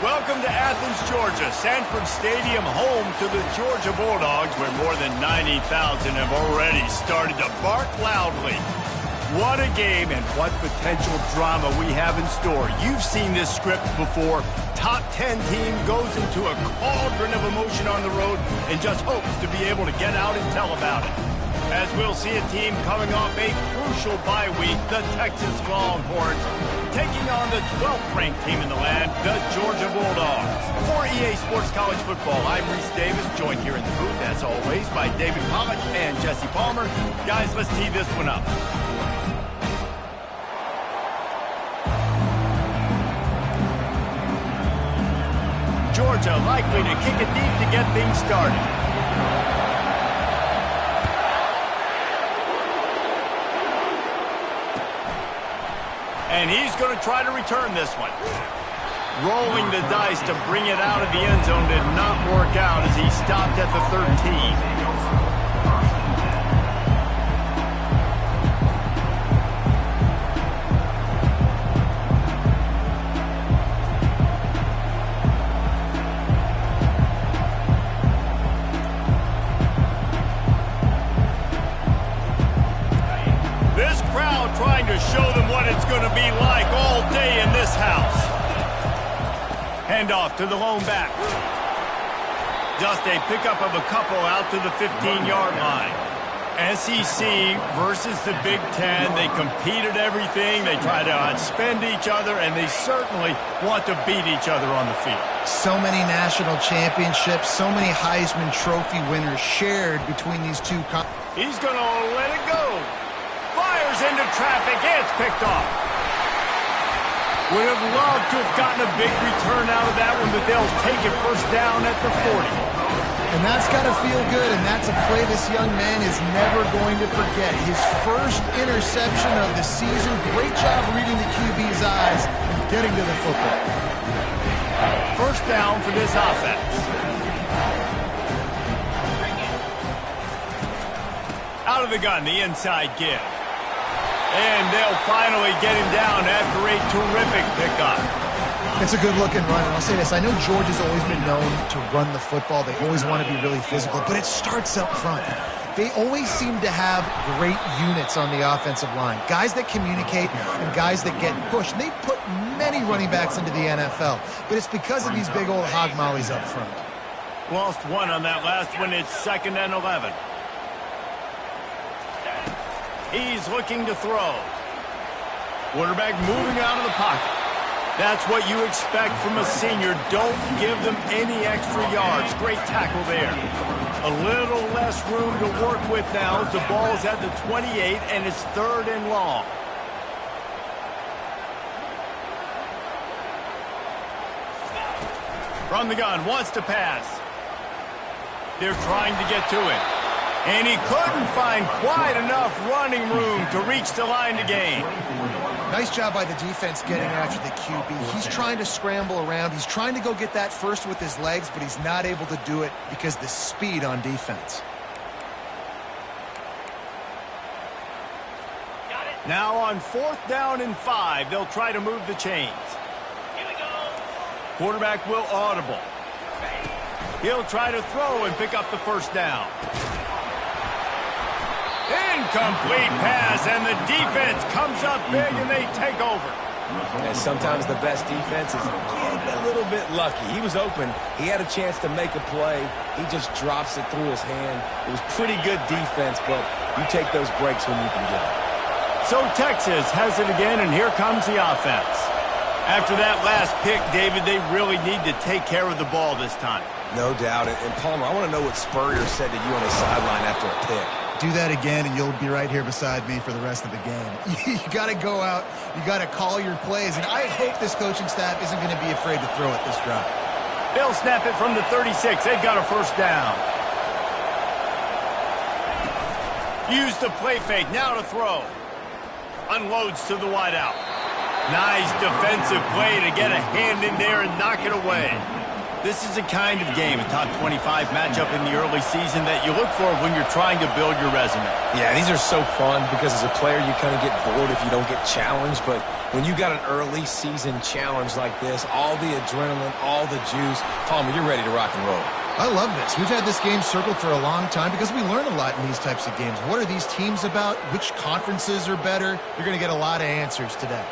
Welcome to Athens, Georgia, Sanford Stadium, home to the Georgia Bulldogs, where more than 90,000 have already started to bark loudly. What a game and what potential drama we have in store. You've seen this script before. Top 10 team goes into a cauldron of emotion on the road and just hopes to be able to get out and tell about it. As we'll see a team coming off a crucial bye week, the Texas Longhorns, taking on the 12th-ranked team in the land, the Georgia Bulldogs. For EA Sports College Football, I'm Reese Davis, joined here in the booth, as always, by David Pollack and Jesse Palmer. Guys, let's tee this one up. Georgia likely to kick it deep to get things started. And he's going to try to return this one. Rolling the dice to bring it out of the end zone did not work out as he stopped at the 13. Trying to show them what it's going to be like all day in this house. Handoff to the lone back. Just a pickup of a couple out to the 15-yard line. SEC versus the Big Ten. They compete at everything. They try to outspend each other, and they certainly want to beat each other on the field. So many national championships, so many Heisman Trophy winners shared between these two. He's going to let it go. Fires into traffic. It's picked off. Would have loved to have gotten a big return out of that one, but they'll take it first down at the 40. And that's got to feel good, and that's a play this young man is never going to forget. His first interception of the season. Great job reading the QB's eyes and getting to the football. First down for this offense. Out of the gun, the inside give. And they'll finally get him down after a terrific pickup. It's a good-looking run, and I'll say this. I know Georgia's always been known to run the football. They always want to be really physical, but it starts up front. They always seem to have great units on the offensive line. Guys that communicate and guys that get pushed. And they put many running backs into the NFL, but it's because of these big old hog mollies up front. Lost one on that last one. It's 2nd and 11. He's looking to throw. Quarterback moving out of the pocket. That's what you expect from a senior. Don't give them any extra yards. Great tackle there. A little less room to work with now as the ball's at the 28 and it's 3rd and long. From the gun, wants to pass. They're trying to get to it. And he couldn't find quite enough running room to reach the line to gain. Nice job by the defense getting after the QB. He's trying to scramble around. He's trying to go get that first with his legs, but he's not able to do it because of the speed on defense. Now on 4th down and 5, they'll try to move the chains. Quarterback will audible. He'll try to throw and pick up the first down. Incomplete pass, and the defense comes up big, and they take over. And sometimes the best defense is a little bit lucky. He was open. He had a chance to make a play. He just drops it through his hand. It was pretty good defense, but you take those breaks when you can get it. So Texas has it again, and here comes the offense. After that last pick, David, they really need to take care of the ball this time. No doubt. And Palmer, I want to know what Spurrier said to you on the sideline after a pick. Do that again, and you'll be right here beside me for the rest of the game. You got to go out. You got to call your plays, and I hope this coaching staff isn't going to be afraid to throw it this drive. They'll snap it from the 36. They've got a first down. Use the play fake. Now to throw. Unloads to the wideout. Nice defensive play to get a hand in there and knock it away. This is the kind of game, a top 25 matchup in the early season, that you look for when you're trying to build your resume. Yeah, these are so fun because as a player you kind of get bored if you don't get challenged, but when you got an early season challenge like this, all the adrenaline, all the juice, Palmer, you're ready to rock and roll. I love this. We've had this game circled for a long time because we learn a lot in these types of games. What are these teams about? Which conferences are better? You're going to get a lot of answers today.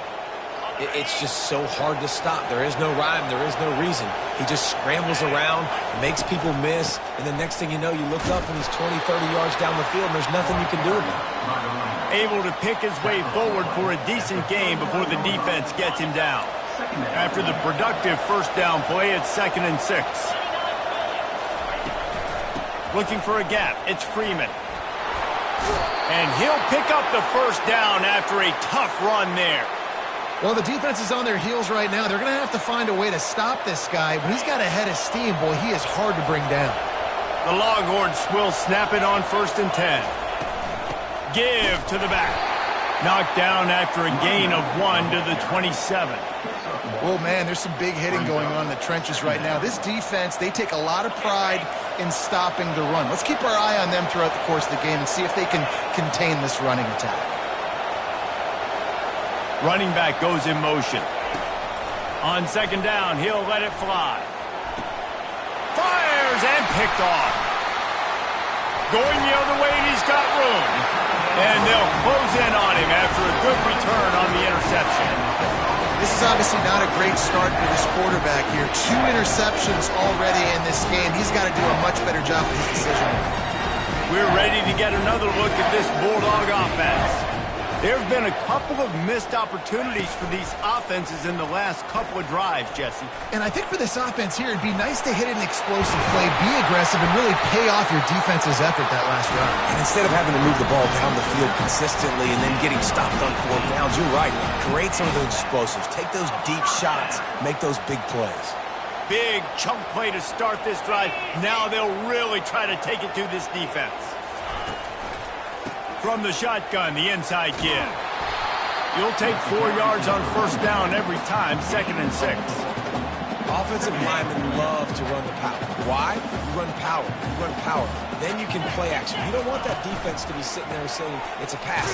It's just so hard to stop. There is no rhyme. There is no reason. He just scrambles around, makes people miss, and the next thing you know, you look up and he's 20, 30 yards down the field, and there's nothing you can do about it. Able to pick his way forward for a decent game before the defense gets him down. After the productive first down play, it's 2nd and 6. Looking for a gap. It's Freeman. And he'll pick up the first down after a tough run there. Well, the defense is on their heels right now. They're going to have to find a way to stop this guy. When he's got a head of steam, boy, he is hard to bring down. The Longhorns will snap it on 1st and 10. Give to the back. Knocked down after a gain of 1 to the 27. Oh, man, there's some big hitting going on in the trenches right now. This defense, they take a lot of pride in stopping the run. Let's keep our eye on them throughout the course of the game and see if they can contain this running attack. Running back goes in motion. On 2nd down, he'll let it fly. Fires and picked off. Going the other way, and he's got room. And they'll close in on him after a good return on the interception. This is obviously not a great start for this quarterback here. 2 interceptions already in this game. He's got to do a much better job with his decision. We're ready to get another look at this Bulldog offense. There have been a couple of missed opportunities for these offenses in the last couple of drives, Jesse. And I think for this offense here, it'd be nice to hit an explosive play, be aggressive, and really pay off your defense's effort that last drive. And instead of having to move the ball down the field consistently and then getting stopped on 4th downs, you're right. Create some of those explosives. Take those deep shots. Make those big plays. Big chunk play to start this drive. Now they'll really try to take it to this defense. From the shotgun, the inside give. You'll take 4 yards on 1st down every time, 2nd and 6. Offensive linemen love to run the power. Why? You run power. You run power. Then you can play action. You don't want that defense to be sitting there saying, it's a pass,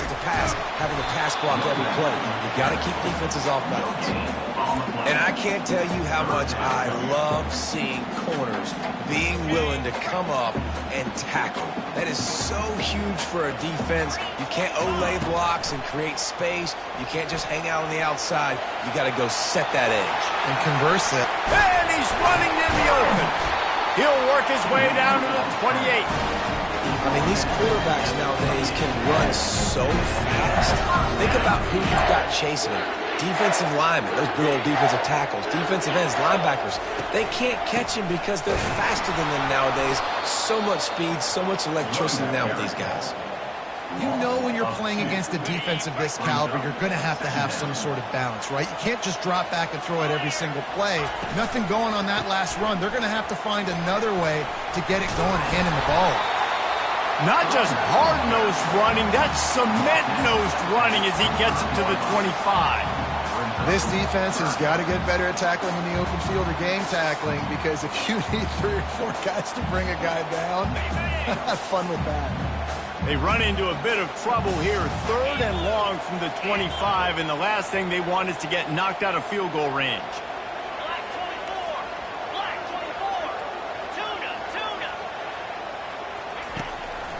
having a pass block every play. You've got to keep defenses off balance. And I can't tell you how much I love seeing corners being willing to come up and tackle. That is so huge for a defense. You can't olay blocks and create space. You can't just hang out on the outside. You got to go set that edge. And converse it. And he's running in the open. He'll work his way down to the 28. I mean, these quarterbacks nowadays can run so fast. Think about who you've got chasing them. Defensive linemen, those big old defensive tackles, defensive ends, linebackers, they can't catch him because they're faster than them nowadays. So much speed, so much electricity now with these guys. You know when you're playing against a defense of this caliber, you're going to have some sort of balance, right? You can't just drop back and throw it every single play. Nothing going on that last run. They're going to have to find another way to get it going, handing the ball. Not just hard-nosed running, that's cement-nosed running as he gets it to the 25. This defense has got to get better at tackling in the open field or game tackling, because if you need 3 or 4 guys to bring a guy down, have fun with that. They run into a bit of trouble here. 3rd and long from the 25, and the last thing they want is to get knocked out of field goal range.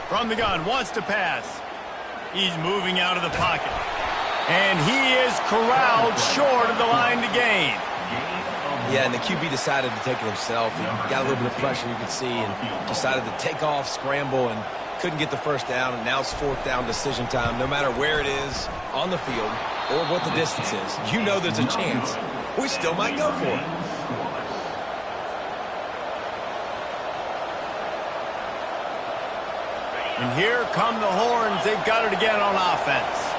From the gun, wants to pass. He's moving out of the pocket. And he is corralled short of the line to gain. Yeah, and the QB decided to take it himself. He got a little bit of pressure, you could see, and decided to take off, scramble, and couldn't get the first down. And now it's 4th down decision time. No matter where it is on the field or what the distance is, you know there's a chance we still might go for it. And here come the horns. They've got it again on offense.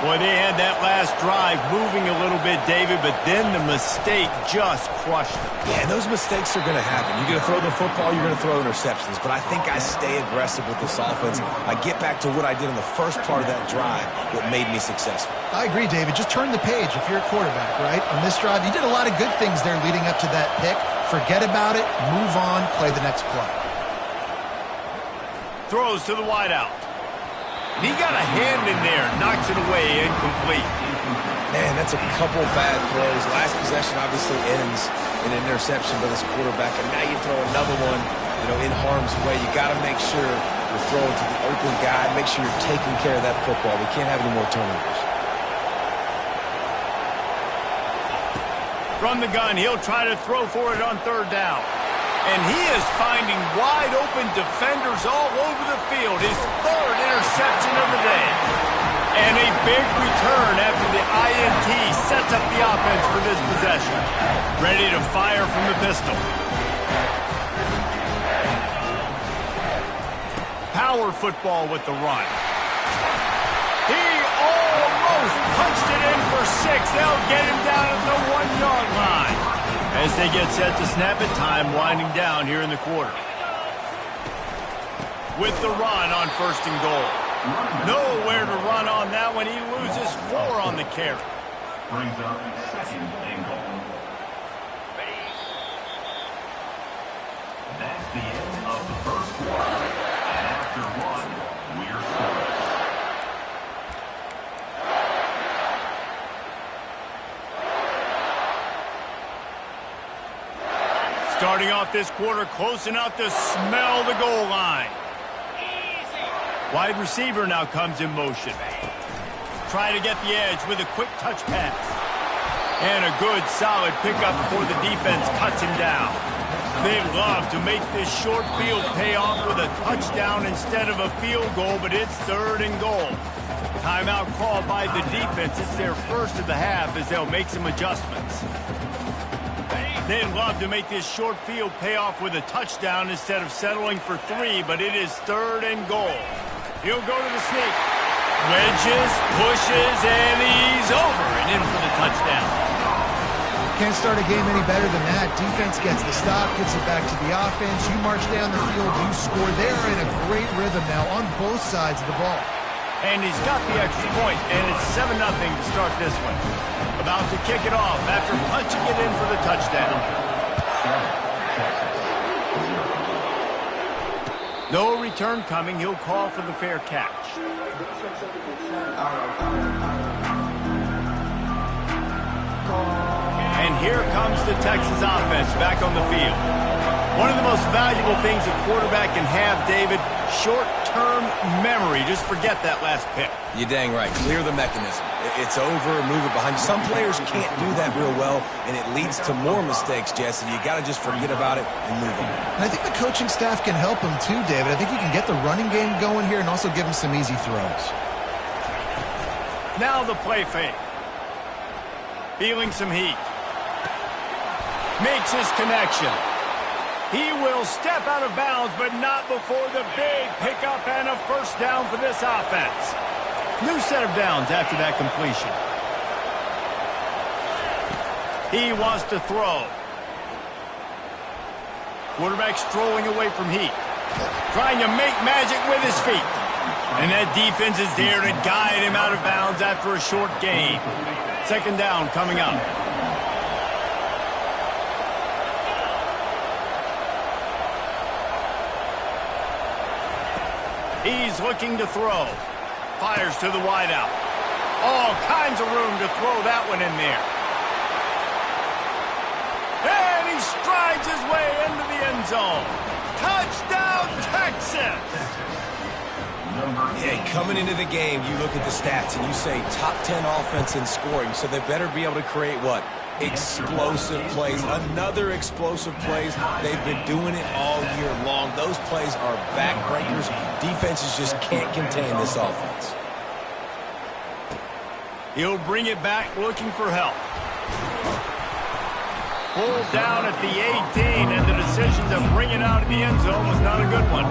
Boy, they had that last drive moving a little bit, David, but then the mistake just crushed them. Yeah, and those mistakes are going to happen. You're going to throw the football, you're going to throw interceptions. But I think I stay aggressive with this offense. I get back to what I did in the first part of that drive that made me successful. I agree, David. Just turn the page if you're a quarterback, right? On this drive, you did a lot of good things there leading up to that pick. Forget about it, move on, play the next play. Throws to the wideout. And he got a hand in there, knocks it away, incomplete. Man, that's a couple bad throws. Last possession obviously ends in an interception by this quarterback, and now you throw another one, in harm's way. You got to make sure you're throwing to the open guy. Make sure you're taking care of that football. We can't have any more turnovers. From the gun, he'll try to throw for it on third down. And he is finding wide-open defenders all over the field. His third interception of the day. And a big return after the INT sets up the offense for this possession. Ready to fire from the pistol. Power football with the run. He almost punched it in for 6. They'll get him down at the 1-yard line. As they get set to snap it, time winding down here in the quarter. With the run on 1st and goal. Nowhere to run on that one. He loses 4 on the carry. Brings up 2nd and goal. That's the end of the first quarter. And after 1, we're scoring. Starting off this quarter close enough to smell the goal line. Wide receiver now comes in motion. Trying to get the edge with a quick touch pass. And a good, solid pickup before the defense cuts him down. They love to make this short field pay off with a touchdown instead of a field goal, but it's 3rd and goal. Timeout called by the defense. It's their first of the half as they'll make some adjustments. They'd love to make this short field pay off with a touchdown instead of settling for 3, but it is 3rd and goal. He'll go to the sneak. Wedges, pushes, and he's over and in for the touchdown. Can't start a game any better than that. Defense gets the stop, gets it back to the offense. You march down the field, you score. They're in a great rhythm now on both sides of the ball. And he's got the extra point, and it's 7-0 to start this one. About to kick it off after punching it in for the touchdown. No return coming. He'll call for the fair catch. And here comes the Texas offense back on the field. One of the most valuable things a quarterback can have, David, short-term memory. Just forget that last pick. You're dang right. Clear the mechanism. It's over, move it behind you. Some players can't do that real well, and it leads to more mistakes, Jesse. You got to just forget about it and move on. And I think the coaching staff can help him too, David. I think he can get the running game going here and also give him some easy throws. Now the play fake. Feeling some heat. Makes his connection. He will step out of bounds, but not before the big pickup and a 1st down for this offense. New set of downs after that completion. He wants to throw. Quarterback strolling away from heat. Trying to make magic with his feet. And that defense is there to guide him out of bounds after a short gain. 2nd down coming up. He's looking to throw. Fires to the wideout. All kinds of room to throw that one in there. And he strides his way into the end zone. Touchdown, Texas! Yeah, coming into the game, you look at the stats and you say top 10 offense in scoring, so they better be able to create what? Explosive plays. Another explosive plays. They've been doing it all year long. Those plays are backbreakers. Defenses just can't contain this offense. He'll bring it back looking for help. Pulled down at the 18, and the decision to bring it out of the end zone was not a good one.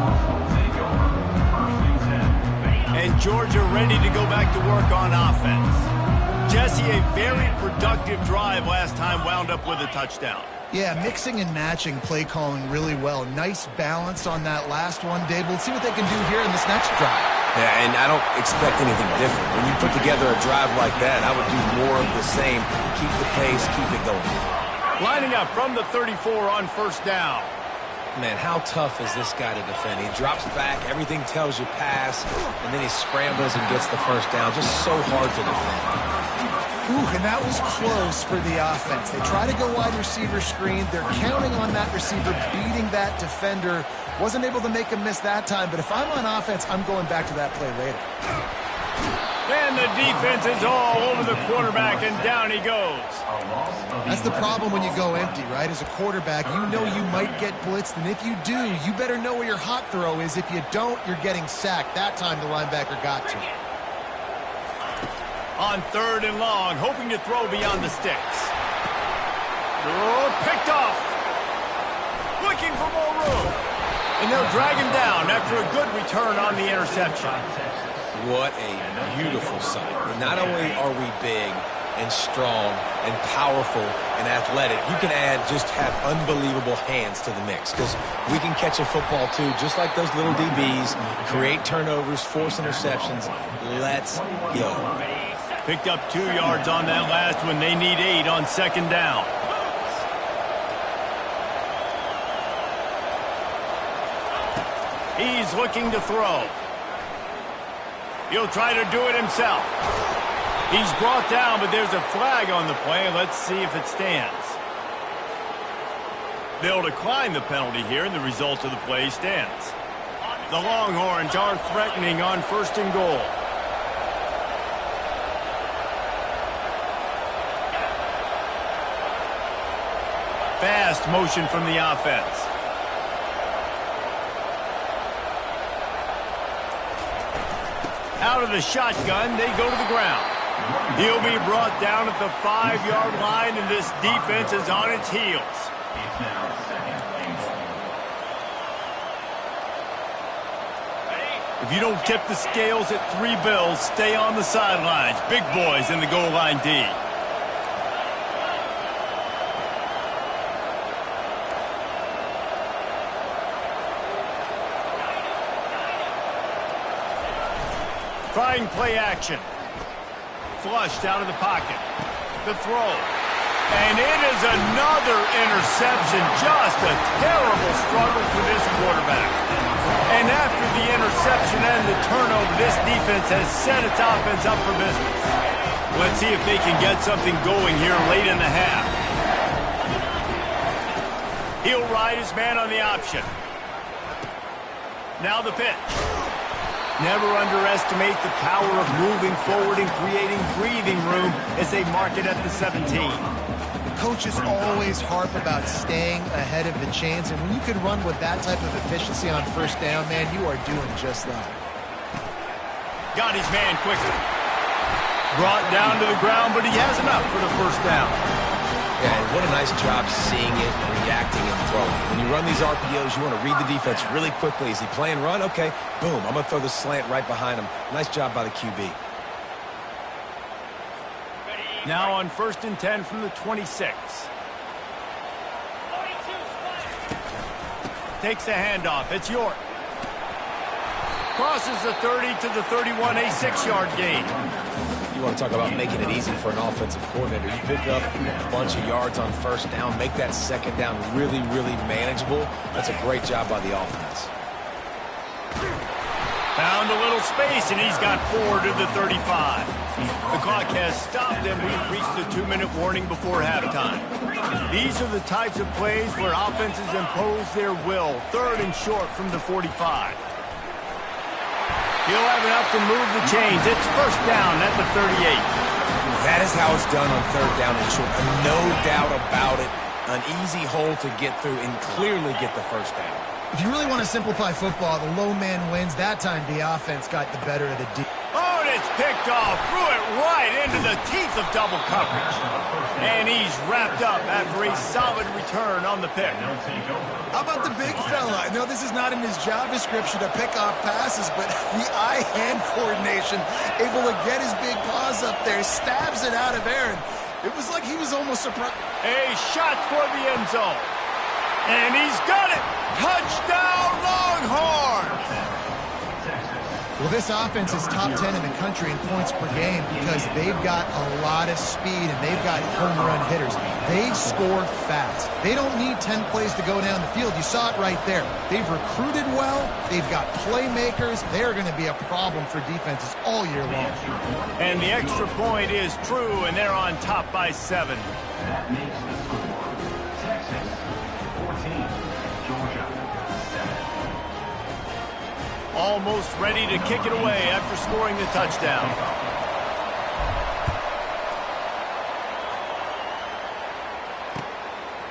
And Georgia ready to go back to work on offense. Jesse, a very productive drive last time, wound up with a touchdown. Yeah, mixing and matching play calling really well. Nice balance on that last one, Dave. We'll see what they can do here in this next drive. Yeah, and I don't expect anything different. When you put together a drive like that, I would do more of the same. Keep the pace, keep it going. Lining up from the 34 on first down. Man, how tough is this guy to defend? He drops back, everything tells you pass, and then he scrambles and gets the first down. Just so hard to defend. Ooh, and that was close for the offense. They try to go wide receiver screen. They're counting on that receiver beating that defender. Wasn't able to make a miss that time, but if I'm on offense, I'm going back to that play later. And the defense is all over the quarterback, and down he goes. That's the problem when you go empty, right? As a quarterback, you know you might get blitzed, and if you do, you better know where your hot throw is. If you don't, you're getting sacked. That time the linebacker got to it. On third and long, hoping to throw beyond the sticks. Oh, picked off. Looking for more room. And they'll drag him down after a good return on the interception. What a beautiful sight. Not only are we big and strong and powerful and athletic, you can just have unbelievable hands to the mix, because we can catch a football too, just like those little DBs, create turnovers, force interceptions. Let's go. Picked up 2 yards on that last one. They need 8 on second down. He's looking to throw. He'll try to do it himself. He's brought down, but there's a flag on the play. Let's see if it stands. They'll decline the penalty here, and the result of the play stands. The Longhorns are threatening on first and goal. Fast motion from the offense. Out of the shotgun, they go to the ground. He'll be brought down at the 5-yard line, and this defense is on its heels. If you don't tip the scales at 3 bills, stay on the sidelines. Big boys in the goal line D. Trying play action. Flushed out of the pocket. The throw. And it is another interception. Just a terrible struggle for this quarterback. And after the interception and the turnover, this defense has set its offense up for business. Let's see if they can get something going here late in the half. He'll ride his man on the option. Now the pitch. Never underestimate the power of moving forward and creating breathing room as they mark it at the 17. The coaches always harp about staying ahead of the chains, and when you can run with that type of efficiency on first down, man, you are doing just that. Got his man quickly. Brought down to the ground, but he has enough for the first down. Yeah, and what a nice job seeing it, reacting, and throwing. When you run these RPOs, you want to read the defense really quickly. Is he playing run? Okay, boom, I'm going to throw the slant right behind him. Nice job by the QB. Now on first and 10 from the 26. Takes the handoff. It's York. Crosses the 30 to the 31, a 6-yard gain. You want to talk about making it easy for an offensive coordinator. You pick up a bunch of yards on first down, make that second down really, really manageable. That's a great job by the offense. Found a little space, and he's got 4 to the 35. The clock has stopped, and we've reached the 2-minute warning before halftime. These are the types of plays where offenses impose their will. 3rd and short from the 45. He'll have enough to move the chains. It's first down at the 38. That is how it's done on 3rd down and short. No doubt about it. An easy hole to get through and clearly get the first down. If you really want to simplify football, the low man wins. That time the offense got the better of the D. Oh, and a gets picked off, threw it right into the teeth of double coverage. And he's wrapped up after a solid return on the pick. How about the big fella? I know this is not in his job description to pick off passes, but the eye-hand coordination, able to get his big paws up there, stabs it out of Aaron. It was like he was almost surprised. A shot toward the end zone. And he's got it! Touchdown, Longhorns! Well, this offense is top 10 in the country in points per game because they've got a lot of speed and they've got home run hitters. They score fast. They don't need 10 plays to go down the field. You saw it right there. They've recruited well. They've got playmakers. They're going to be a problem for defenses all year long. And the extra point is true, and they're on top by 7. That makes the score Texas 14, Georgia 7. Almost ready to kick it away after scoring the touchdown.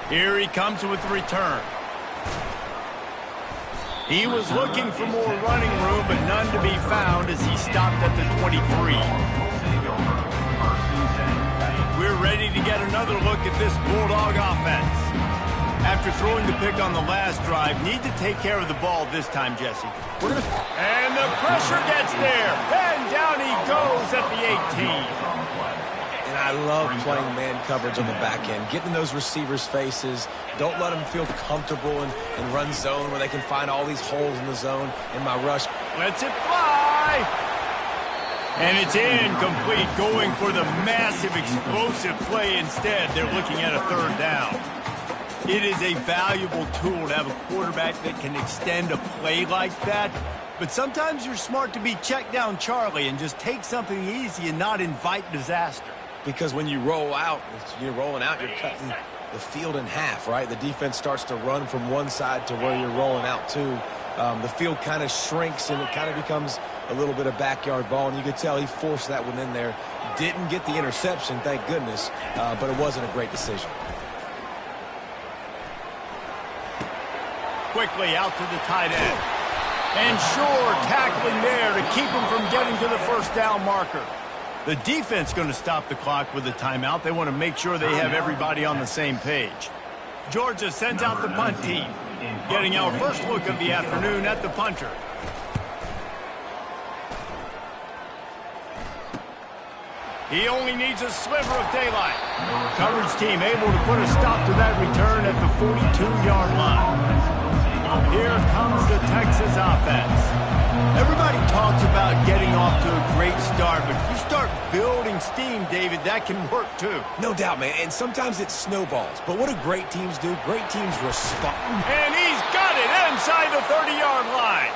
Here he comes with the return. He was looking for more running room, but none to be found as he stopped at the 23. We're ready to get another look at this Bulldog offense. After throwing the pick on the last drive, need to take care of the ball this time, Jesse. And the pressure gets there. And down he goes at the 18. And I love playing man coverage on the back end, getting in those receivers' faces. Don't let them feel comfortable in run zone where they can find all these holes in the zone in my rush. Lets it fly. And it's incomplete, going for the massive explosive play instead. They're looking at a third down. It is a valuable tool to have a quarterback that can extend a play like that. But sometimes you're smart to be check down Charlie and just take something easy and not invite disaster. Because when you roll out, you're rolling out, you're cutting the field in half, right? The defense starts to run from one side to where you're rolling out to. The field kind of shrinks and it kind of becomes a little bit of backyard ball. And you could tell he forced that one in there. Didn't get the interception, thank goodness, but it wasn't a great decision. Quickly out to the tight end. And Shore tackling there to keep him from getting to the first down marker. The defense going to stop the clock with a timeout. They want to make sure they have everybody on the same page. Georgia sends out the punt team, getting our first look of the afternoon at the punter. He only needs a sliver of daylight. Coverage team able to put a stop to that return at the 42-yard line. Here comes the Texas offense. Everybody talks about getting off to a great start, but if you start building steam, David, that can work too. No doubt, man, and sometimes it snowballs. But what do great teams do? Great teams respond. And he's got it inside the 30-yard line.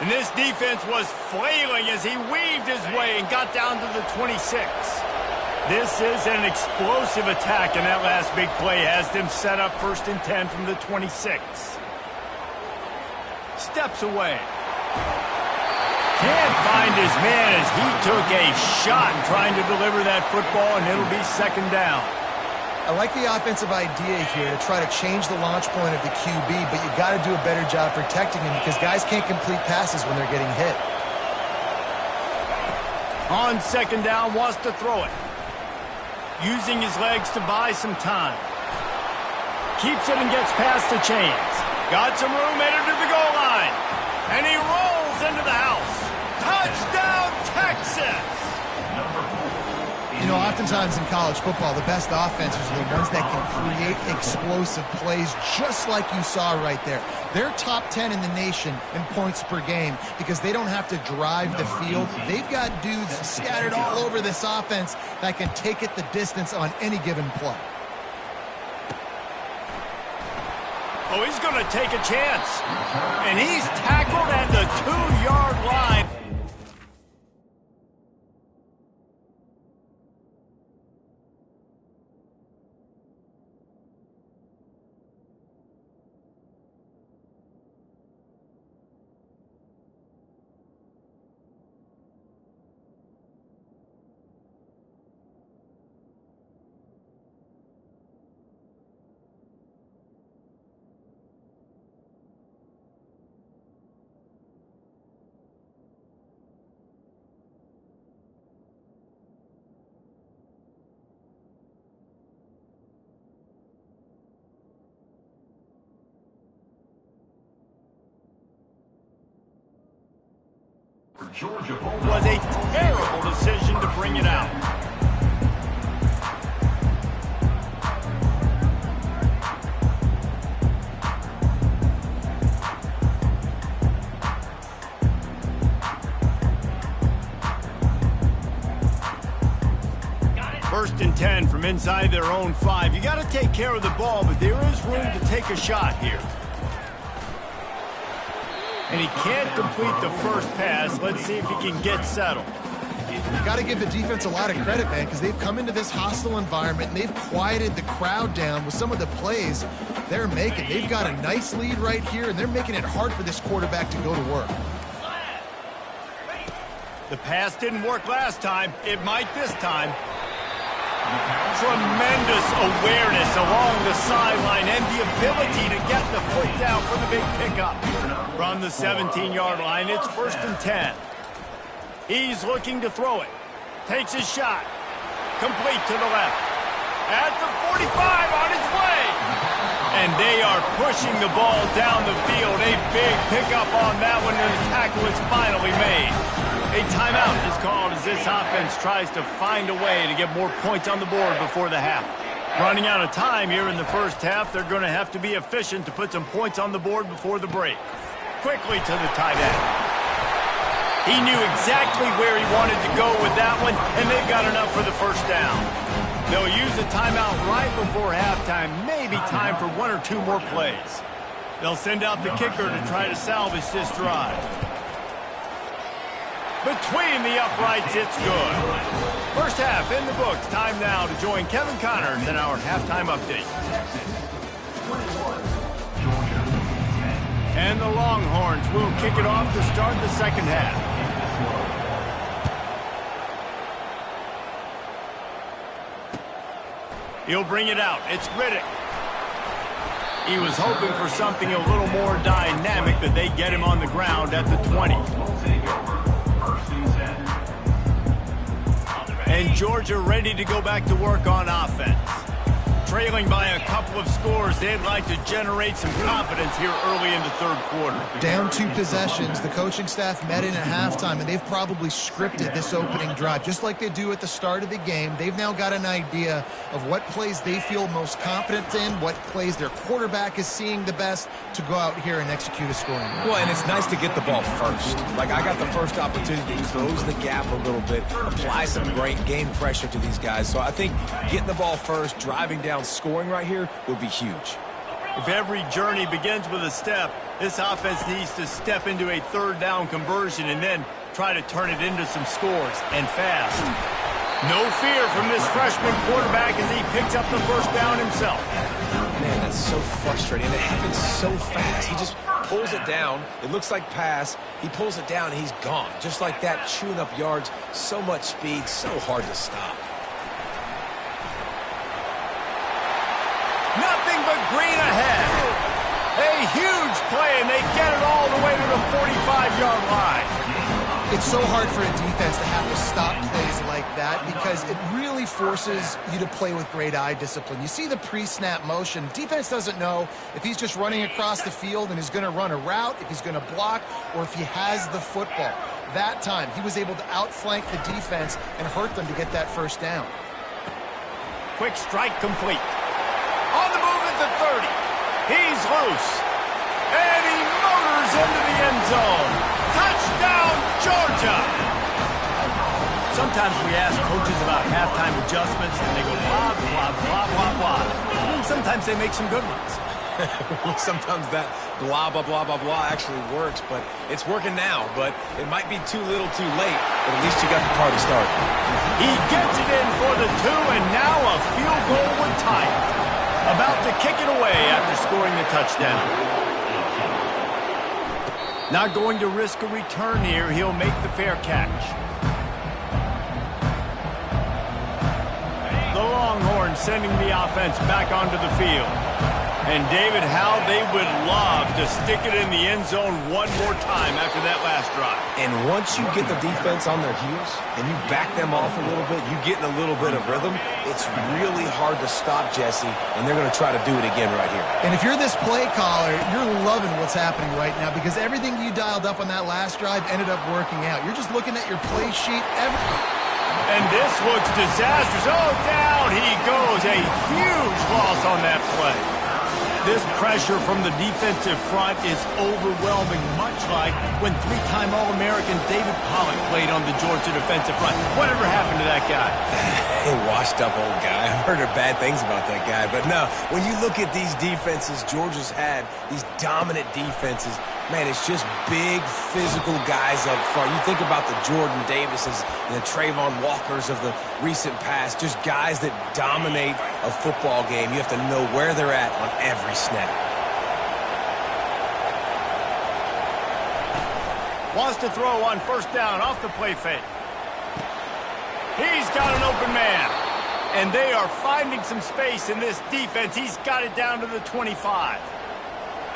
And this defense was flailing as he weaved his way and got down to the 26. This is an explosive attack, and that last big play has them set up 1st and 10 from the 26. Steps away. Can't find his man as he took a shot trying to deliver that football, and it'll be 2nd down. I like the offensive idea here to try to change the launch point of the QB, but you got to do a better job protecting him because guys can't complete passes when they're getting hit. On 2nd down, wants to throw it. Using his legs to buy some time. Keeps it and gets past the chains. Got some room headed to the goal line. And he rolls into the house. Touchdown, Texas! You know, oftentimes in college football, the best offenses are the ones that can create explosive plays just like you saw right there. They're top 10 in the nation in points per game because they don't have to drive the field. They've got dudes scattered all over this offense that can take it the distance on any given play. Oh, he's going to take a chance. And he's tackled at the 2-yard line. Georgia Was a terrible decision to bring it out. First and 10 from inside their own 5. You got to take care of the ball, but there is room to take a shot here. And he can't complete the first pass. Let's see if he can get settled. You got to give the defense a lot of credit, man, because they've come into this hostile environment and they've quieted the crowd down with some of the plays they're making. They've got a nice lead right here, and they're making it hard for this quarterback to go to work. The pass didn't work last time. It might this time. Tremendous awareness along the sideline and the ability to get the foot down for the big pickup. From the 17-yard line, it's first and 10. He's looking to throw it. Takes his shot. Complete to the left. At the 45 on its way. And they are pushing the ball down the field. A big pickup on that one, and the tackle is finally made. A timeout is called as this offense tries to find a way to get more points on the board before the half. Running out of time here in the first half, they're going to have to be efficient to put some points on the board before the break. Quickly to the tight end. He knew exactly where he wanted to go with that one, and they've got enough for the first down. They'll use the timeout right before halftime, maybe time for one or two more plays. They'll send out the kicker to try to salvage this drive. Between the uprights, it's good. First half in the books. Time now to join Kevin Connors in our halftime update. And the Longhorns will kick it off to start the second half. He'll bring it out. It's Riddick. He was hoping for something a little more dynamic, but they get him on the ground at the 20. And Georgia ready to go back to work on offense. Trailing by a couple of scores, they'd like to generate some confidence here early in the third quarter. Down 2 possessions, the coaching staff met in at halftime, and they've probably scripted this opening drive. Just like they do at the start of the game, they've now got an idea of what plays they feel most confident in, what plays their quarterback is seeing the best to go out here and execute a scoring drive. Well, and it's nice to get the ball first. Like, I got the first opportunity to close the gap a little bit, apply some great game pressure to these guys. So I think getting the ball first, driving down, scoring right here would be huge. If every journey begins with a step, this offense needs to step into a third down conversion and then try to turn it into some scores, and fast. No fear from this freshman quarterback as he picks up the first down himself. Man, that's so frustrating. It happens so fast. He just pulls it down. It looks like pass. He pulls it down, and he's gone. Just like that, chewing up yards. So much speed, so hard to stop. Nothing but green ahead. A huge play, and they get it all the way to the 45-yard line. It's so hard for a defense to have to stop plays like that because it really forces you to play with great eye discipline. You see the pre-snap motion. Defense doesn't know if he's just running across the field and is going to run a route, if he's going to block, or if he has the football. That time, he was able to outflank the defense and hurt them to get that first down. Quick strike complete. On the move at the 30. He's loose. And he motors into the end zone. Touchdown, Georgia! Sometimes we ask coaches about halftime adjustments, and they go blah, blah, blah, blah, blah. And sometimes they make some good ones. Sometimes that blah, blah, blah, blah, blah actually works, but it's working now. But it might be too little too late, but at least you got the party started. He gets it in for the 2, and now a field goal would tie it. About to kick it away after scoring the touchdown. Not going to risk a return here. He'll make the fair catch. The Longhorns sending the offense back onto the field. And, David, how they would love to stick it in the end zone one more time after that last drive. And once you get the defense on their heels and you back them off a little bit, you get in a little bit of rhythm, it's really hard to stop, Jesse, and they're going to try to do it again right here. And if you're this play caller, you're loving what's happening right now because everything you dialed up on that last drive ended up working out. You're just looking at your play sheet. And this looks disastrous. Oh, down he goes. A huge loss on that play. This pressure from the defensive front is overwhelming, much like when three-time All-American David Pollack played on the Georgia defensive front. Whatever happened to that guy? A washed-up old guy. I've heard bad things about that guy. But no, when you look at these defenses Georgia's had, these dominant defenses, man, it's just big, physical guys up front. You think about the Jordan Davises and the Trayvon Walkers of the recent past, just guys that dominate a football game. You have to know where they're at on every snap. Wants to throw on first down off the play fake. He's got an open man. And they are finding some space in this defense. He's got it down to the 25.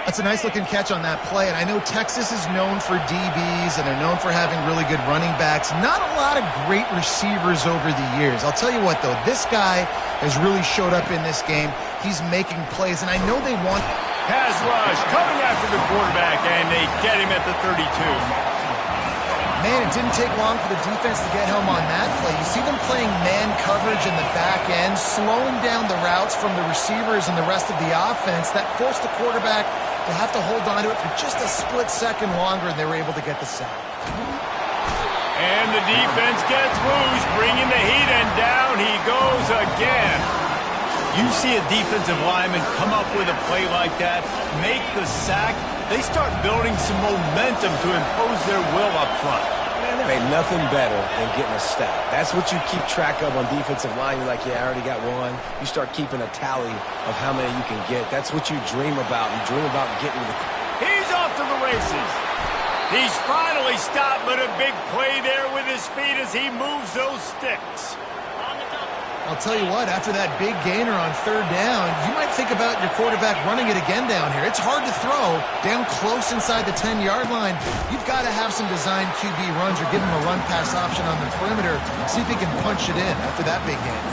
That's a nice-looking catch on that play, and I know Texas is known for DBs, and they're known for having really good running backs. Not a lot of great receivers over the years. I'll tell you what, though, this guy has really showed up in this game. He's making plays, and I know they want... Pass rush coming after the quarterback, and they get him at the 32. Man, it didn't take long for the defense to get home on that play. You see them playing man coverage in the back end, slowing down the routes from the receivers and the rest of the offense. That forced the quarterback to have to hold on to it for just a split second longer, and they were able to get the sack. And the defense gets loose, bringing the heat, and down he goes again. You see a defensive lineman come up with a play like that, make the sack, they start building some momentum to impose their will up front. There ain't nothing better than getting a stack. That's what you keep track of on defensive line. You're like, yeah, I already got one. You start keeping a tally of how many you can get. That's what you dream about. You dream about getting to the... He's off to the races. He's finally stopped, but a big play there with his feet as he moves those sticks. I'll tell you what, after that big gainer on third down, you might think about your quarterback running it again down here. It's hard to throw down close inside the 10-yard line. You've got to have some design QB runs or give him a run-pass option on the perimeter. See if he can punch it in after that big gain.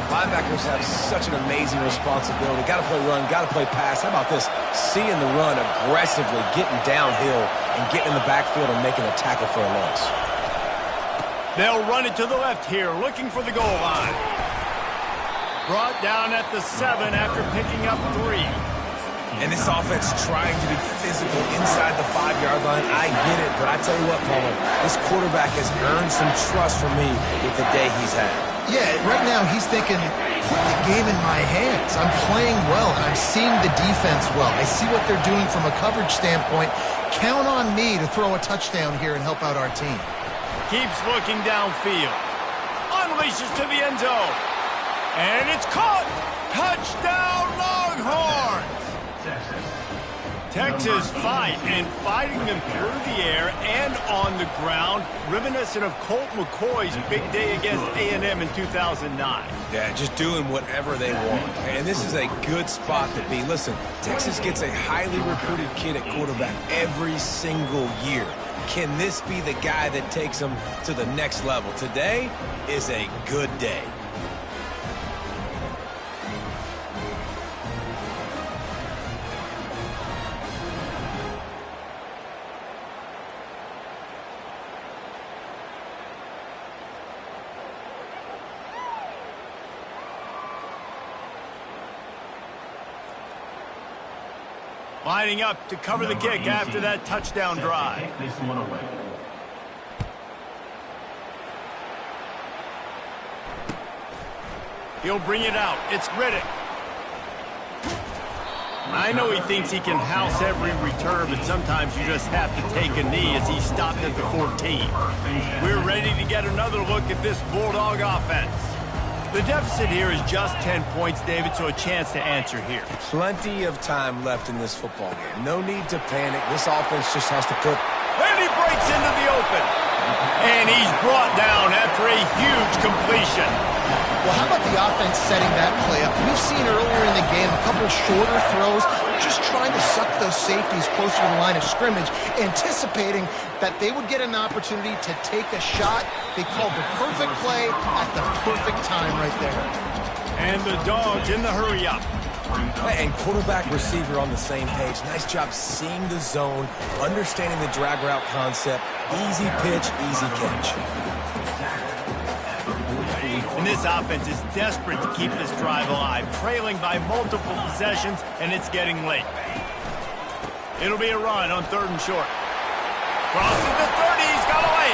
Linebackers have such an amazing responsibility. Got to play run, got to play pass. How about this? Seeing the run aggressively, getting downhill, and getting in the backfield and making a tackle for a loss. They'll run it to the left here, looking for the goal line. Brought down at the 7 after picking up 3. And this offense trying to be physical inside the 5-yard line. I get it, but I tell you what, Paul, this quarterback has earned some trust from me with the day he's had. Yeah, right now he's thinking, put the game in my hands. I'm playing well, and I'm seeing the defense well. I see what they're doing from a coverage standpoint. Count on me to throw a touchdown here and help out our team. Keeps looking downfield. Unleashes to the end zone. And it's caught. Touchdown, Longhorns. Texas fight, and fighting them through the air and on the ground, reminiscent of Colt McCoy's big day against A&M in 2009. Yeah, just doing whatever they want. And this is a good spot to be. Listen, Texas gets a highly recruited kid at quarterback every single year. Can this be the guy that takes them to the next level? Today is a good day. Lining up to cover the kick after that touchdown drive. He'll bring it out. It's Riddick. I know he thinks he can house every return, but sometimes you just have to take a knee as he stopped at the 14. We're ready to get another look at this Bulldog offense. The deficit here is just 10 points, David, so a chance to answer here. Plenty of time left in this football game. No need to panic. This offense just has to put... And he breaks into the open. And he's brought down after a huge completion. Well, how about the offense setting that play up? We've seen earlier in the game a couple shorter throws, just trying to suck those safeties closer to the line of scrimmage, anticipating that they would get an opportunity to take a shot. They called the perfect play at the perfect time right there. And the Dogs in the hurry-up. And quarterback receiver on the same page. Nice job seeing the zone, understanding the drag route concept. Easy pitch, easy catch. And this offense is desperate to keep this drive alive, trailing by multiple possessions, and it's getting late. It'll be a run on 3rd and short. Crosses the 30, he's got away.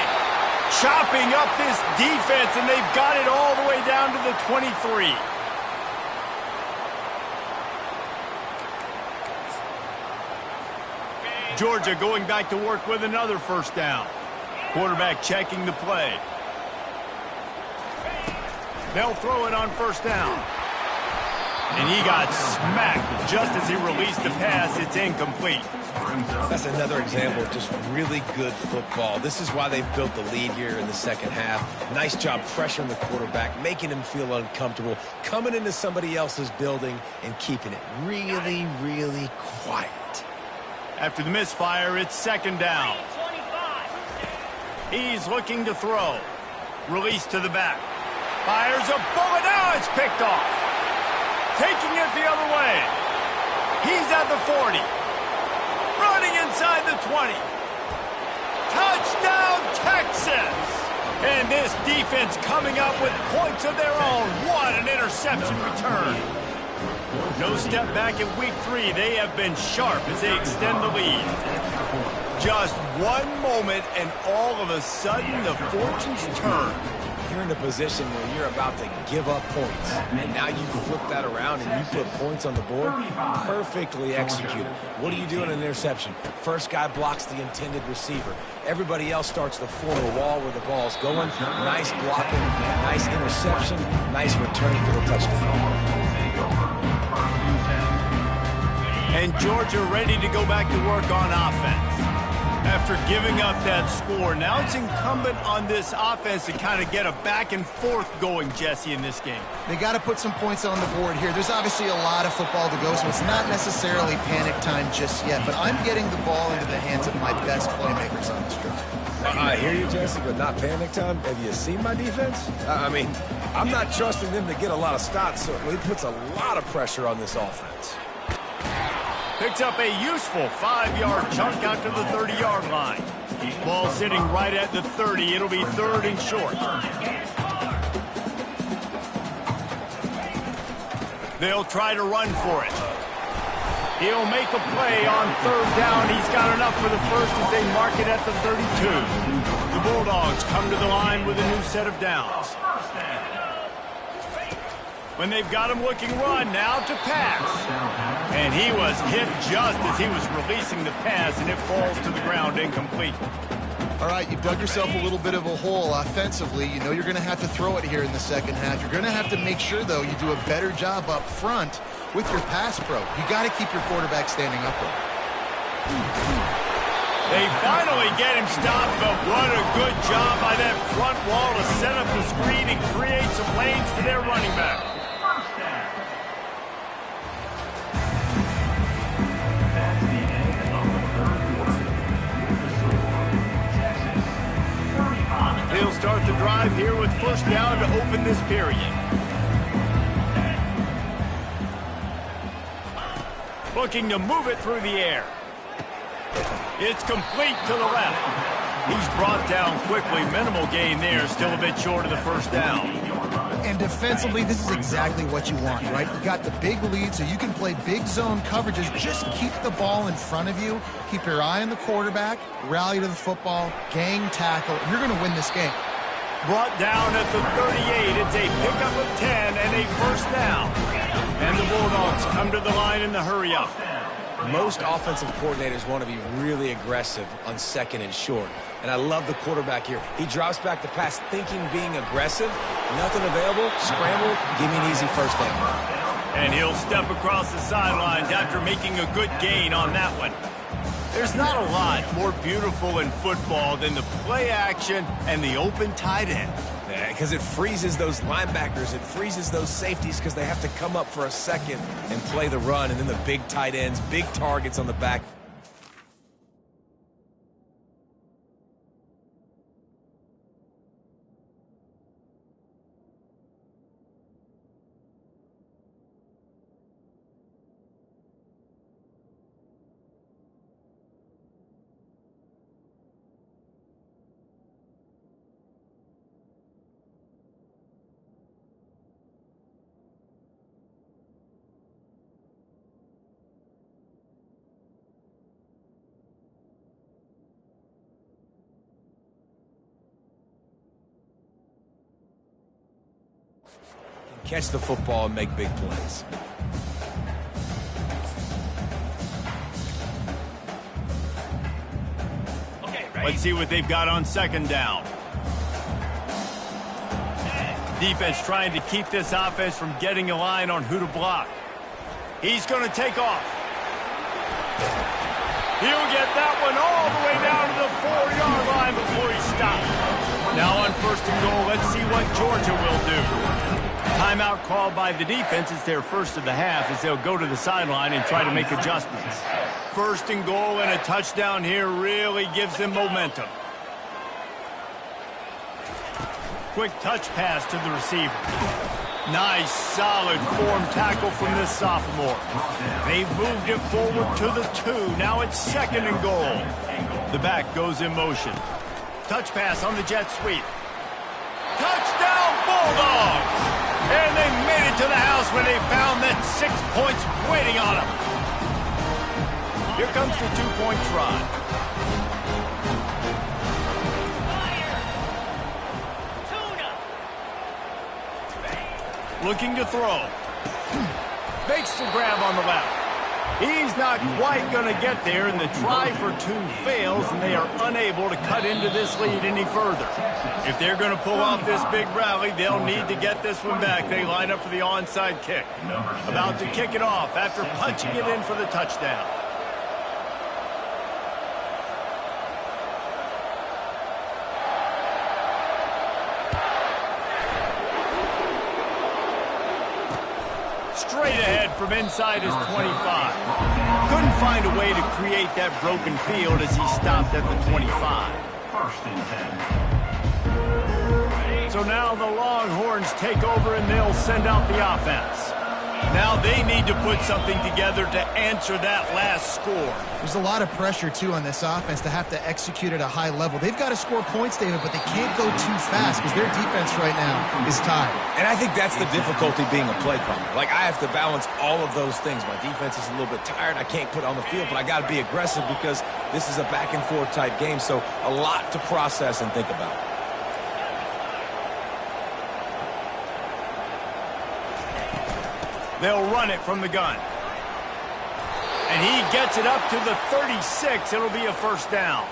Chopping up this defense, and they've got it all the way down to the 23. Georgia going back to work with another first down. Quarterback checking the play. They'll throw it on 1st down. And he got smacked just as he released the pass. It's incomplete. That's another example of just really good football. This is why they've built the lead here in the second half. Nice job pressuring the quarterback, making him feel uncomfortable, coming into somebody else's building and keeping it really, really quiet. After the misfire, it's 2nd down. He's looking to throw. Release to the back. Fires a bullet. Now it's picked off. Taking it the other way. He's at the 40. Running inside the 20. Touchdown, Texas! And this defense coming up with points of their own. What an interception return. No step back in week 3. They have been sharp as they extend the lead. Just one moment, and all of a sudden, the fortunes turn. You're in a position where you're about to give up points, and now you flip that around and you put points on the board. Perfectly executed. What do you do in an interception? First guy blocks the intended receiver. Everybody else starts to form a wall where the ball's going. Nice blocking, nice interception, nice return for the touchdown. And Georgia ready to go back to work on offense. After giving up that score, now it's incumbent on this offense to kind of get a back and forth going, Jesse, in this game. They got to put some points on the board here. There's obviously a lot of football to go, so it's not necessarily panic time just yet, but I'm getting the ball into the hands of my best playmakers on this drive. I hear you, Jesse, but not panic time. Have you seen my defense? I mean, I'm not trusting them to get a lot of stops, so it puts a lot of pressure on this offense. Picks up a useful 5-yard chunk out to the 30-yard line. Ball sitting right at the 30. It'll be 3rd and short. They'll try to run for it. He'll make a play on 3rd down. He's got enough for the first as they mark it at the 32. The Bulldogs come to the line with a new set of downs. When they've got him looking run, now to pass. And he was hit just as he was releasing the pass, and it falls to the ground incomplete. All right, you've dug yourself a little bit of a hole offensively. You know you're going to have to throw it here in the second half. You're going to have to make sure, though, you do a better job up front with your pass pro. You got to keep your quarterback standing upright. They finally get him stopped, but what a good job by that front wall to set up the screen and create some lanes for their running back. He'll start the drive here with 1st down to open this period. Looking to move it through the air. It's complete to the left. He's brought down quickly. Minimal gain there. Still a bit short of the 1st down. And defensively, this is exactly what you want, right? You got the big lead, so you can play big zone coverages. Just keep the ball in front of you. Keep your eye on the quarterback. Rally to the football. Gang tackle. You're going to win this game. Brought down at the 38. It's a pickup of 10 and a 1st down. And the Bulldogs come to the line in the hurry-up. Most offensive coordinators want to be really aggressive on 2nd and short. And I love the quarterback here. He drops back the pass thinking being aggressive. Nothing available. Scramble. Give me an easy 1st down. And he'll step across the sidelines after making a good gain on that one. There's not a lot more beautiful in football than the play action and the open tight end. because it freezes those linebackers. It freezes those safeties because they have to come up for a second and play the run. And then the big tight ends, big targets on the back. Catch the football and make big plays. Let's see what they've got on second down. Defense trying to keep this offense from getting a line on who to block. He's going to take off. He'll get that one all the way down to the 4-yard line before he stops. Now on first and goal, let's see what Georgia will do. Timeout called by the defense. It's their first of the half as they'll go to the sideline and try to make adjustments. First and goal and a touchdown here really gives them momentum. Quick touch pass to the receiver. Nice, solid form tackle from this sophomore. They've moved it forward to the 2. Now it's second and goal. The back goes in motion. Touch pass on the jet sweep. Touchdown, Bulldogs! And they made it to the house when they found that 6 points waiting on them. Here comes the 2-point try. Looking to throw. Makes the grab on the left. He's not quite going to get there, and the try for 2 fails, and they are unable to cut into this lead any further. If they're going to pull off this big rally, they'll need to get this one back. They line up for the onside kick. About to kick it off after punching it in for the touchdown. Straight ahead from inside his 25. Couldn't find a way to create that broken field as he stopped at the 25. First and 10. So now the Longhorns take over and they'll send out the offense. Now they need to put something together to answer that last score. There's a lot of pressure, too, on this offense to have to execute at a high level. They've got to score points, David, but they can't go too fast because their defense right now is tired. And I think that's the difficulty being a play caller. Like, I have to balance all of those things. My defense is a little bit tired. I can't put it on the field, but I got to be aggressive because this is a back-and-forth type game, so a lot to process and think about. They'll run it from the gun. And he gets it up to the 36. It'll be a first down.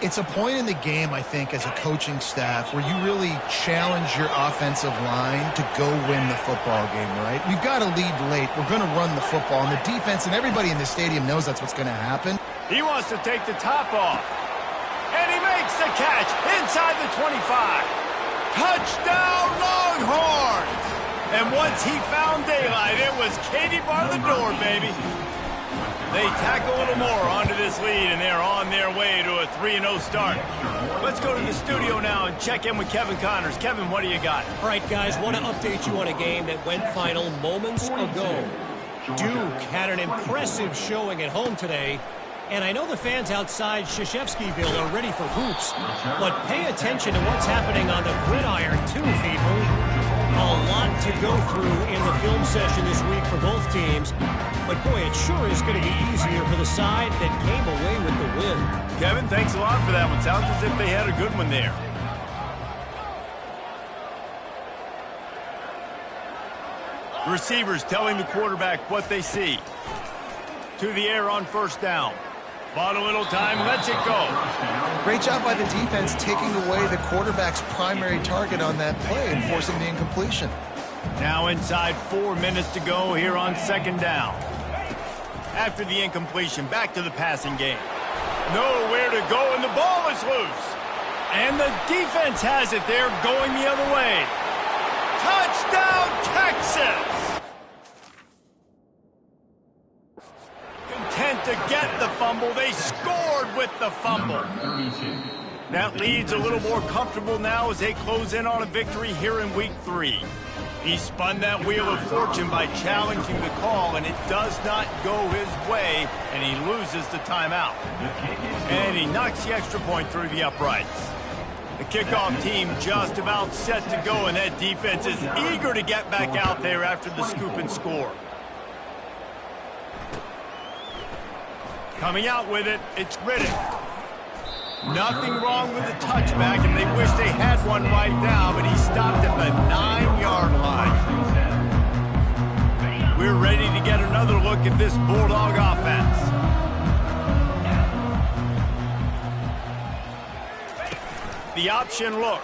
It's a point in the game, I think, as a coaching staff where you really challenge your offensive line to go win the football game, right? We've got to lead late. We're going to run the football. And the defense and everybody in the stadium knows that's what's going to happen. He wants to take the top off. And he makes the catch inside the 25. Touchdown, Longhorns! And once he found daylight, it was Katie bar the door, baby. They tack a little more onto this lead, and they're on their way to a 3-0 start. Let's go to the studio now and check in with Kevin Connors. Kevin, what do you got? All right, guys, want to update you on a game that went final moments ago. Duke had an impressive showing at home today, and I know the fans outside Krzyzewskiville are ready for hoops, but pay attention to what's happening on the gridiron too, people. A lot to go through in the film session this week for both teams. But, boy, it sure is going to be easier for the side that came away with the win. Kevin, thanks a lot for that one. Sounds as if they had a good one there. Receivers telling the quarterback what they see. To the air on first down. Bought a little time, lets it go. Great job by the defense taking away the quarterback's primary target on that play and forcing the incompletion. Now inside 4 minutes to go here on second down. After the incompletion, back to the passing game. Nowhere to go, and the ball is loose. And the defense has it there, going the other way. Touchdown, Texas! Content to get the fumble. They scored with the fumble. That lead's a little more comfortable now as they close in on a victory here in Week 3. He spun that wheel of fortune by challenging the call, and it does not go his way, and he loses the timeout. And he knocks the extra point through the uprights. The kickoff team just about set to go, and that defense is eager to get back out there after the scoop and score. Coming out with it, it's Riddick. Nothing wrong with the touchback, and they wish they had one right now, but he stopped at the 9-yard line. We're ready to get another look at this Bulldog offense. The option look.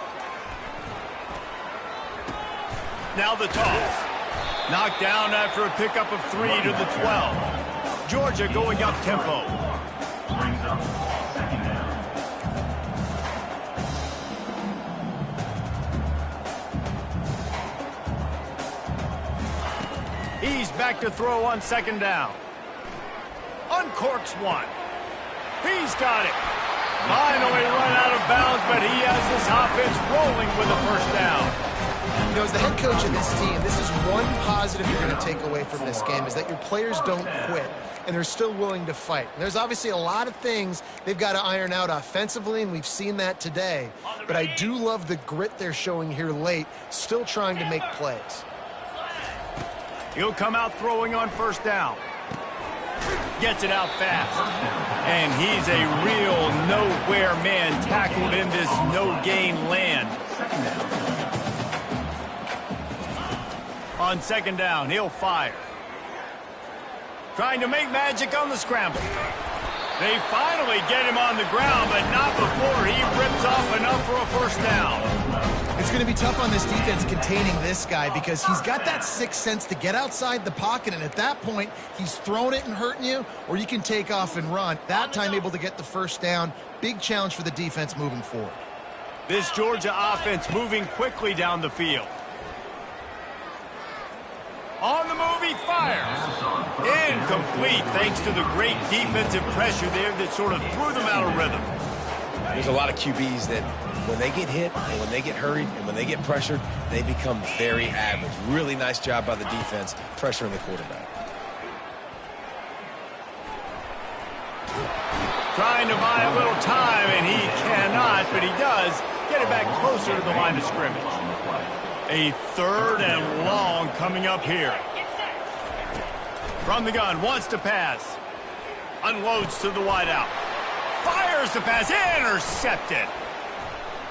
Now the toss. Knocked down after a pickup of 3 to the 12. Georgia going up tempo. Brings up second down. He's back to throw on second down. Uncorks one. He's got it. Finally run out of bounds, but he has this offense rolling with a first down. You know, as the head coach of this team, this is one positive you're going to take away from this game, is that your players don't quit, and they're still willing to fight. And there's obviously a lot of things they've got to iron out offensively, and we've seen that today. But I do love the grit they're showing here late, still trying to make plays. He'll come out throwing on first down. Gets it out fast. And he's a real nowhere man tackled in this no-gain land. On second down, he'll fire. Trying to make magic on the scramble. They finally get him on the ground, but not before he rips off enough for a first down. It's going to be tough on this defense containing this guy because he's got that sixth sense to get outside the pocket, and at that point, he's throwing it and hurting you, or you can take off and run. That time able to get the first down. Big challenge for the defense moving forward. This Georgia offense moving quickly down the field. On the move, he fires. Incomplete, thanks to the great defensive pressure there that sort of threw them out of rhythm. There's a lot of QBs that when they get hit, and when they get hurried, and when they get pressured, they become very average. Really nice job by the defense pressuring the quarterback. Trying to buy a little time, and he cannot, but he does get it back closer to the line of scrimmage. A third and long coming up here. From the gun, wants to pass. Unloads to the wideout. Fires the pass, intercepted.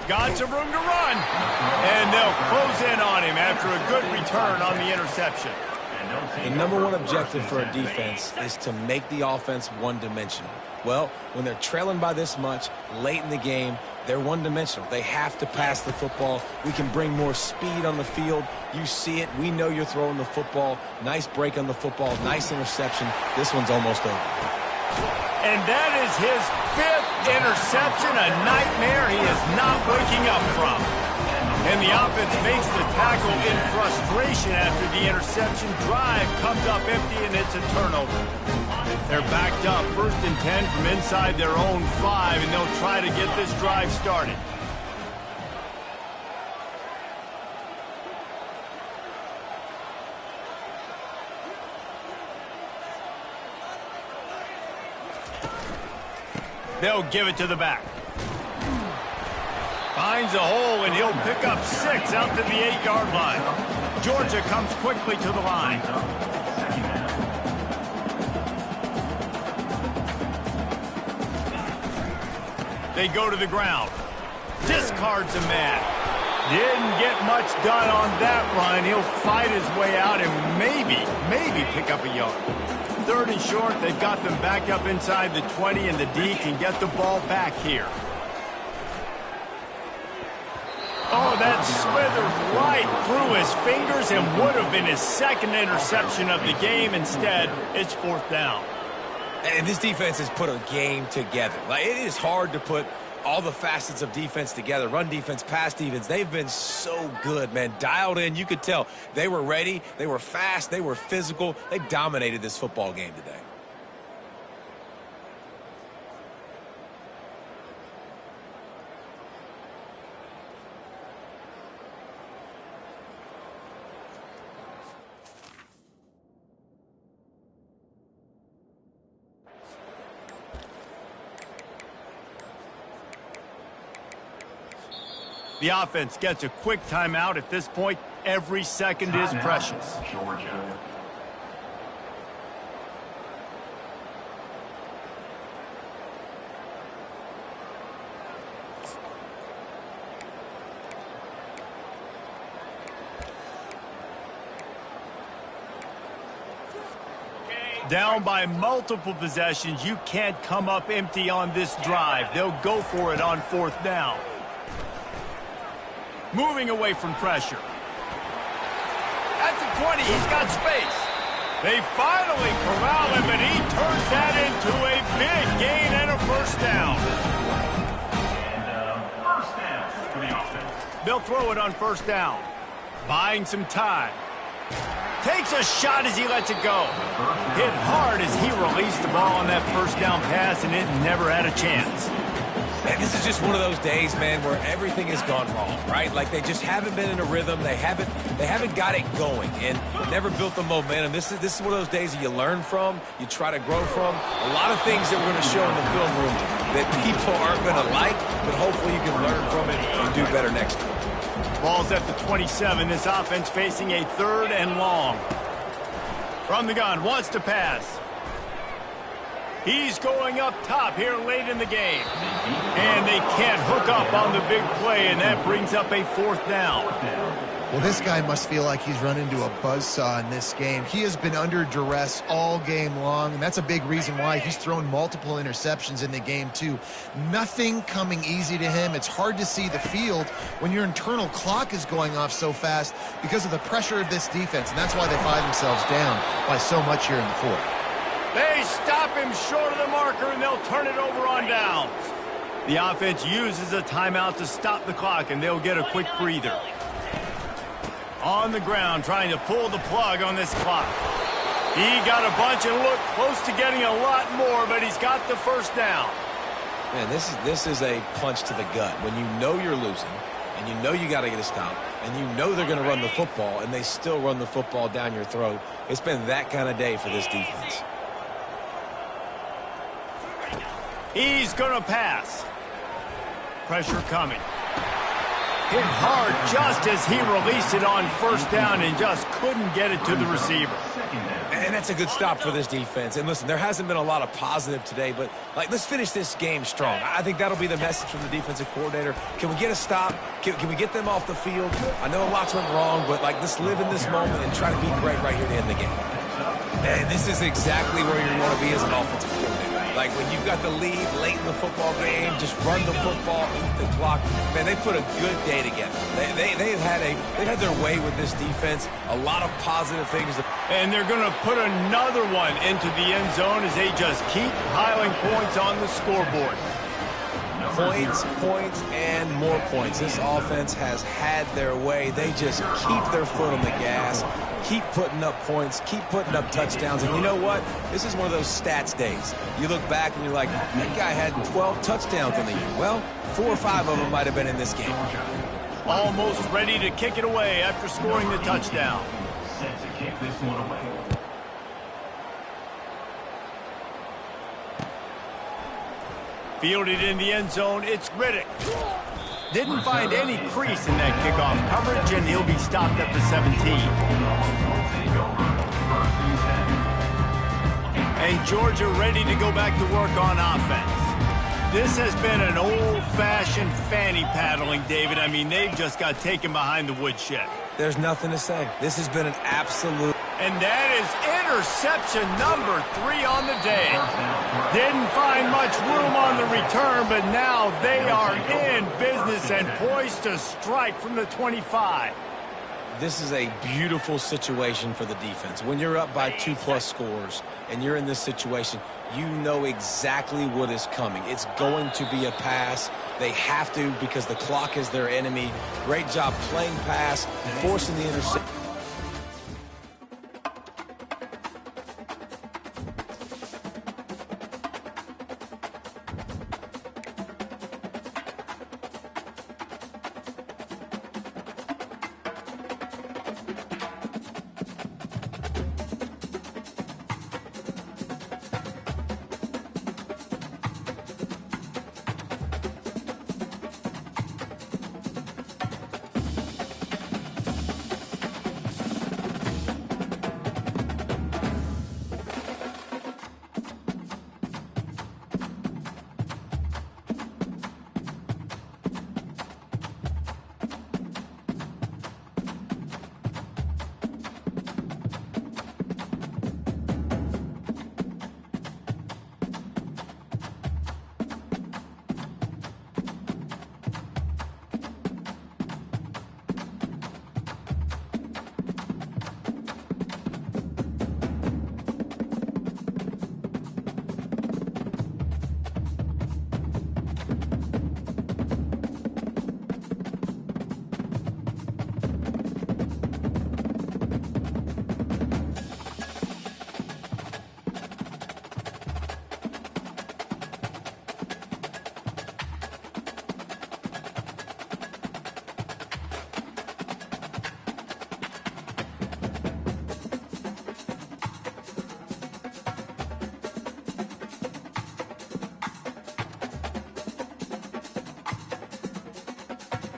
Got some room to run. And they'll close in on him after a good return on the interception. The number one objective for a defense is to make the offense one-dimensional. Well, when they're trailing by this much late in the game, they're one-dimensional. They have to pass the football. We can bring more speed on the field. You see it. We know you're throwing the football. Nice break on the football. Nice interception. This one's almost over. And that is his 5th interception, a nightmare he is not waking up from. And the offense makes the tackle in frustration after the interception. Drive comes up empty, and it's a turnover. They're backed up 1st and 10 from inside their own 5, and they'll try to get this drive started. They'll give it to the back. Finds a hole, and he'll pick up 6 out to the 8-yard line. Georgia comes quickly to the line. They go to the ground. Discards a man. Didn't get much done on that run. He'll fight his way out and maybe pick up a yard. 3rd and short, they've got them back up inside the 20, and the D can get the ball back here. Oh, that slithered right through his fingers and would have been his 2nd interception of the game. Instead, it's 4th down. And this defense has put a game together. Like, it is hard to put all the facets of defense together, run defense, pass defense. They've been so good, man. Dialed in. You could tell they were ready. They were fast. They were physical. They dominated this football game today. The offense gets a quick timeout. At this point, every second is precious. Georgia. Down by multiple possessions, you can't come up empty on this drive. They'll go for it on 4th down. Moving away from pressure. At the 20, he's got space. They finally corral him, and he turns that into a big gain and a 1st down. And 1st down for the offense. They'll throw it on 1st down. Buying some time. Takes a shot as he lets it go. Hit hard as he released the ball on that 1st down pass, and it never had a chance. And this is just one of those days, man, where everything has gone wrong, right? Like they just haven't been in a rhythm. They haven't got it going and never built the momentum. This is one of those days that you learn from, you try to grow from. A lot of things that we're going to show in the film room that people aren't going to like, but hopefully you can learn from it and do better next time. Ball's at the 27. This offense facing a 3rd and long. From the gun, wants to pass. He's going up top here late in the game. And they can't hook up on the big play, and that brings up a 4th down. Well, this guy must feel like he's run into a buzzsaw in this game. He has been under duress all game long, and that's a big reason why he's thrown multiple interceptions in the game, too. Nothing coming easy to him. It's hard to see the field when your internal clock is going off so fast because of the pressure of this defense, and that's why they find themselves down by so much here in the 4th. They stop him short of the marker, and they'll turn it over on downs. The offense uses a timeout to stop the clock, and they'll get a quick breather. On the ground, trying to pull the plug on this clock. He got a bunch and looked close to getting a lot more, but he's got the 1st down. Man, this is a punch to the gut. When you know you're losing, and you know you got to get a stop, and you know they're going to run the football, and they still run the football down your throat. It's been that kind of day for this defense. He's going to pass. Pressure coming. Hit hard just as he released it on 1st down and just couldn't get it to the receiver. And that's a good stop for this defense. And listen, there hasn't been a lot of positive today, but let's finish this game strong. I think that'll be the message from the defensive coordinator. Can we get a stop? Can we get them off the field? I know lots went wrong, but let's live in this moment and try to be great right here to end the game. And this is exactly where you want to be as an offensive coordinator. Like when you've got the lead late in the football game, just run the football, eat the clock. Man, they put a good day together. They've had their way with this defense. A lot of positive things. And they're going to put another one into the end zone as they just keep piling points on the scoreboard. Points, and more points. This offense has had their way. They just keep their foot on the gas, keep putting up points, keep putting up touchdowns. And you know what? This is one of those stats days. You look back and you're like, that guy had 12 touchdowns in the year. Well, 4 or 5 of them might have been in this game. Almost ready to kick it away after scoring the touchdown. Set to kick this one away. Fielded in the end zone, it's Riddick. Didn't find any crease in that kickoff coverage, and he'll be stopped at the 17. And Georgia ready to go back to work on offense. This has been an old-fashioned fanny paddling, David. I mean, they've just got taken behind the woodshed. There's nothing to say. This has been an absolute... And that is interception number 3 on the day. Didn't find much room on the return, but now they are in business and poised to strike from the 25. This is a beautiful situation for the defense. When you're up by 2+ scores and you're in this situation, you know exactly what is coming. It's going to be a pass. They have to because the clock is their enemy. Great job playing pass, forcing the interception.